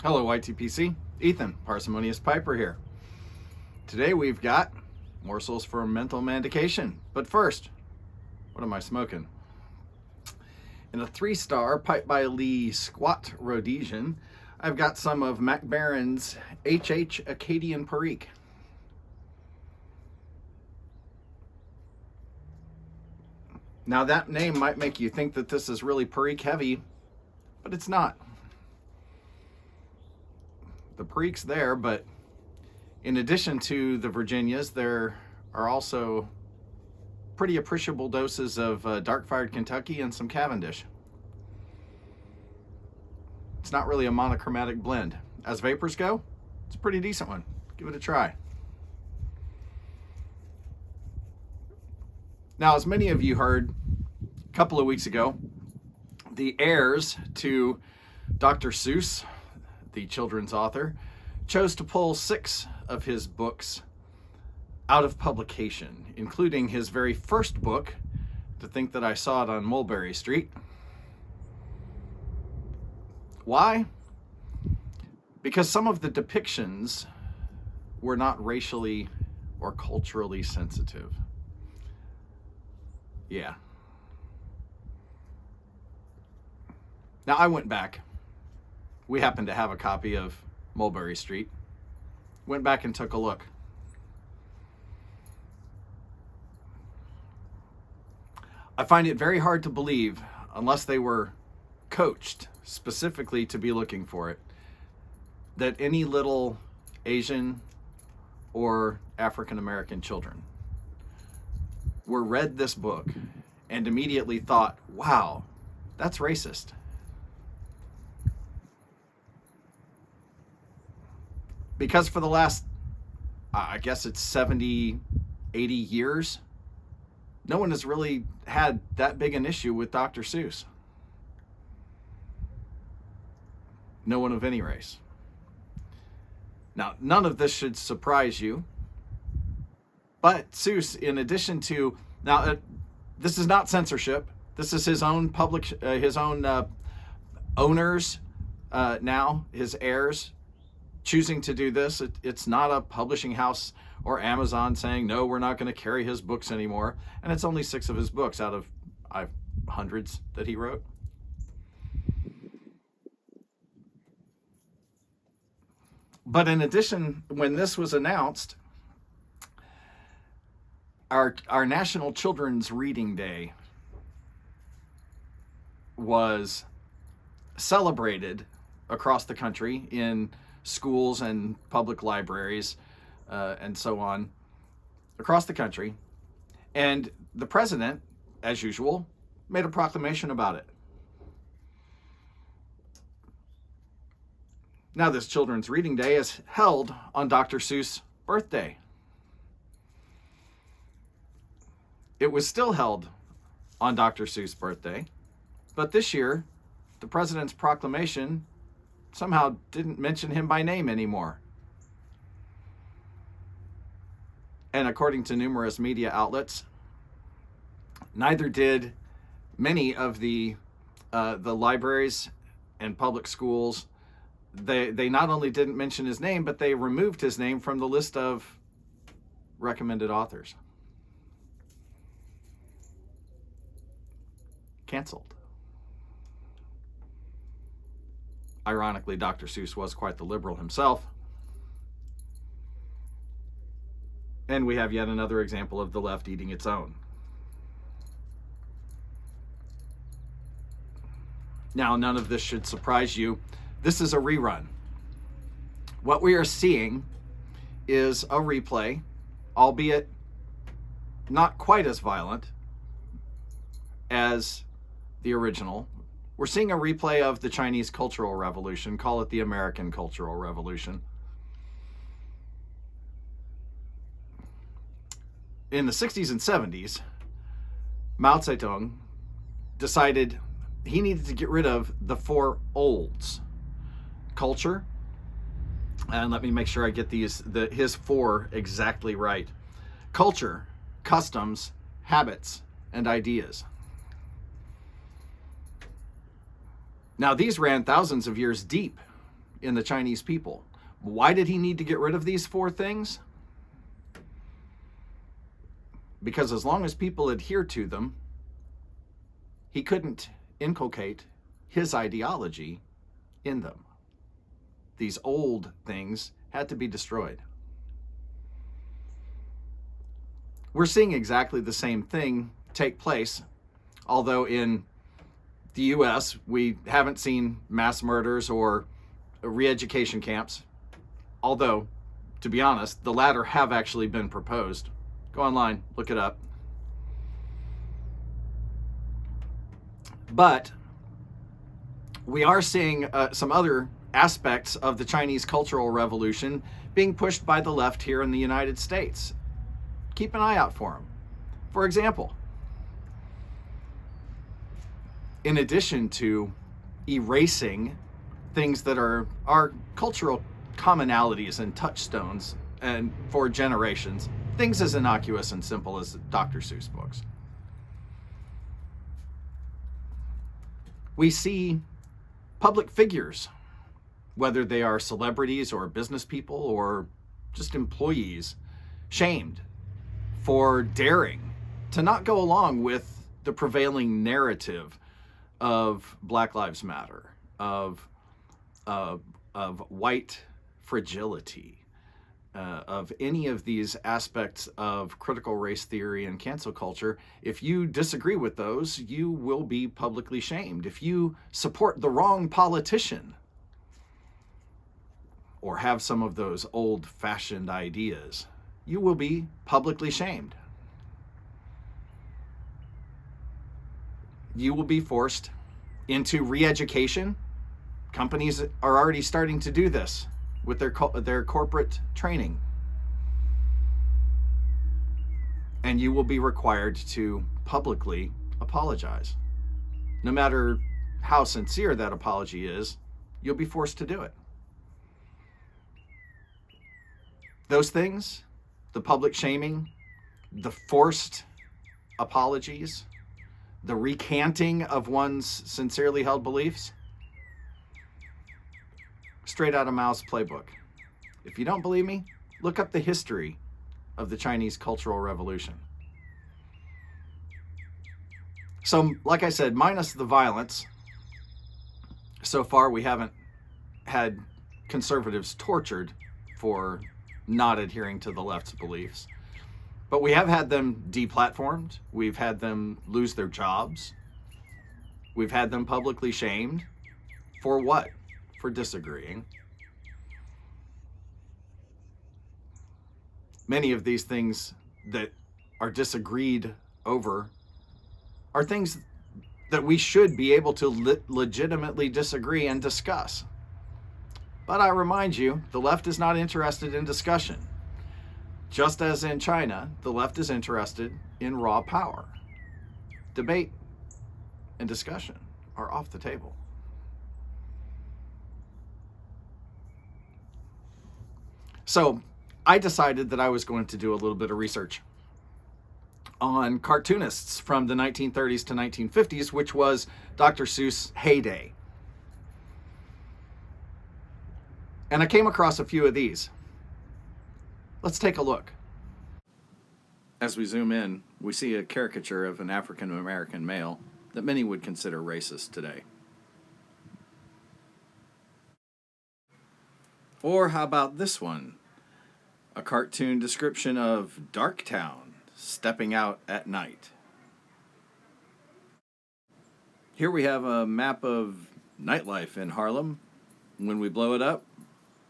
Hello, YTPC. Ethan, Parsimonious Piper here. Today we've got morsels for mental manducation. But first, what am I smoking? In a 3-star pipe by Lee squat Rhodesian, I've got some of Mac Barron's HH Acadian Perique. Now that name might make you think that this is really Perique heavy, but it's not. The Perique's there, but in addition to the Virginias, there are also pretty appreciable doses of dark-fired Kentucky and some Cavendish. It's not really a monochromatic blend. As vapors go, it's a pretty decent one. Give it a try. Now, as many of you heard a couple of weeks ago, the heirs to Dr. Seuss, the children's author, chose to pull 6 of his books out of publication, including his very first book, To Think That I Saw It on Mulberry Street. Why? Because some of the depictions were not racially or culturally sensitive. Yeah. Now, I went back. We happened to have a copy of Mulberry Street. Went back and took a look. I find it very hard to believe, unless they were coached specifically to be looking for it, that any little Asian or African American children were read this book and immediately thought, wow, that's racist. Because for the last, I guess it's 70, 80 years, no one has really had that big an issue with Dr. Seuss. No one of any race. Now, none of this should surprise you, but Seuss, in addition to, now, this is not censorship. This is his own public, his own owners now, his heirs, choosing to do this. It's not a publishing house or Amazon saying, no, we're not going to carry his books anymore. And it's only 6 of his books out of hundreds that he wrote. But in addition, when this was announced, our National Children's Reading Day was celebrated across the country in schools and public libraries and so on across the country. And the president, as usual, made a proclamation about it. Now, this Children's Reading Day is held on Dr. Seuss' birthday. It was still held on Dr. Seuss' birthday, but this year, the president's proclamation somehow didn't mention him by name anymore. And according to numerous media outlets, neither did many of the libraries and public schools. They not only didn't mention his name, but they removed his name from the list of recommended authors. Canceled. Ironically, Dr. Seuss was quite the liberal himself. And we have yet another example of the left eating its own. Now, none of this should surprise you. This is a rerun. What we are seeing is a replay, albeit not quite as violent as the original. We're seeing a replay of the Chinese Cultural Revolution, call it the American Cultural Revolution. In the 60s and 70s, Mao Zedong decided he needed to get rid of the 4 olds. Culture, and let me make sure I get his 4 exactly right. Culture, customs, habits, and ideas. Now, these ran thousands of years deep in the Chinese people. Why did he need to get rid of these 4 things? Because as long as people adhere to them, he couldn't inculcate his ideology in them. These old things had to be destroyed. We're seeing exactly the same thing take place, although in the US, we haven't seen mass murders or re-education camps. Although, to be honest, the latter have actually been proposed. Go online, look it up. But we are seeing some other aspects of the Chinese Cultural Revolution being pushed by the left here in the United States. Keep an eye out for them. For example, in addition to erasing things that are our cultural commonalities and touchstones and for generations, things as innocuous and simple as Dr. Seuss books, we see public figures, whether they are celebrities or business people or just employees, shamed for daring to not go along with the prevailing narrative of Black Lives Matter, of white fragility, of any of these aspects of critical race theory and cancel culture. If you disagree with those, you will be publicly shamed. If you support the wrong politician or have some of those old-fashioned ideas, you will be publicly shamed. You will be forced into re-education. Companies are already starting to do this with their corporate training. And you will be required to publicly apologize. No matter how sincere that apology is, you'll be forced to do it. Those things, the public shaming, the forced apologies, the recanting of one's sincerely held beliefs, straight out of Mao's playbook. If you don't believe me, look up the history of the Chinese Cultural Revolution. So, like I said, minus the violence, so far we haven't had conservatives tortured for not adhering to the left's beliefs. But we have had them deplatformed. We've had them lose their jobs. We've had them publicly shamed. For what? For disagreeing. Many of these things that are disagreed over are things that we should be able to legitimately disagree and discuss. But I remind you, the left is not interested in discussion. Just as in China, the left is interested in raw power. Debate and discussion are off the table. So I decided that I was going to do a little bit of research on cartoonists from the 1930s to 1950s, which was Dr. Seuss' heyday. And I came across a few of these. Let's take a look. As we zoom in, we see a caricature of an African American male that many would consider racist today. Or how about this one? A cartoon description of Darktown stepping out at night. Here we have a map of nightlife in Harlem. When we blow it up,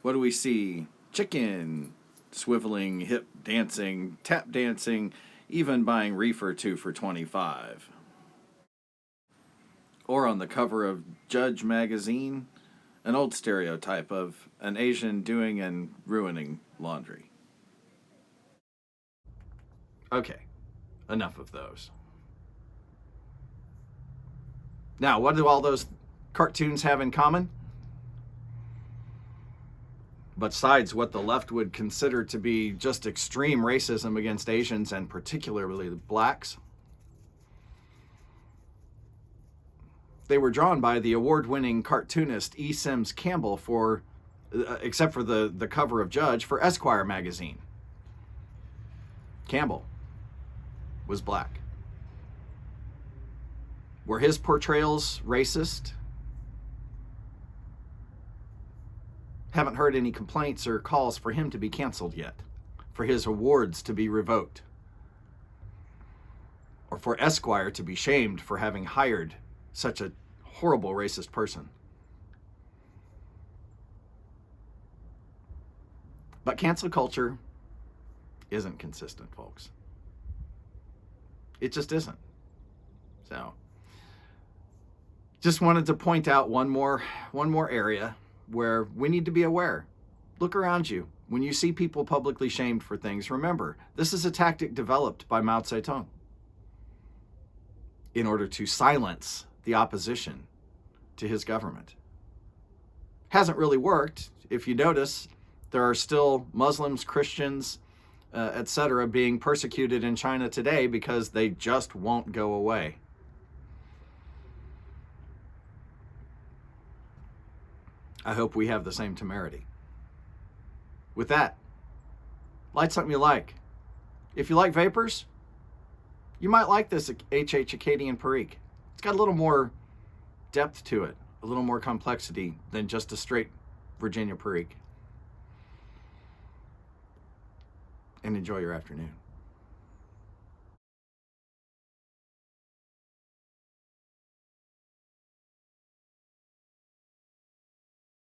what do we see? Chicken, swiveling, hip dancing, tap dancing, even buying reefer 2 for $25. Or on the cover of Judge magazine, an old stereotype of an Asian doing and ruining laundry. Okay, enough of those. Now, what do all those cartoons have in common? Besides what the left would consider to be just extreme racism against Asians and particularly blacks, they were drawn by the award-winning cartoonist E. Sims Campbell for except for the cover of Judge, for Esquire magazine. Campbell was black. Were his portrayals racist? Haven't heard any complaints or calls for him to be canceled yet, for his awards to be revoked, or for Esquire to be shamed for having hired such a horrible racist person. But cancel culture isn't consistent, folks. It just isn't. So, just wanted to point out one more area where we need to be aware. Look around you. When you see people publicly shamed for things, remember, this is a tactic developed by Mao Zedong in order to silence the opposition to his government. Hasn't really worked. If you notice, there are still Muslims, Christians, etc., being persecuted in China today because they just won't go away. I hope we have the same temerity. With that, light something you like. If you like vapors, you might like this HH Acadian Perique. It's got a little more depth to it, a little more complexity than just a straight Virginia Perique. And enjoy your afternoon.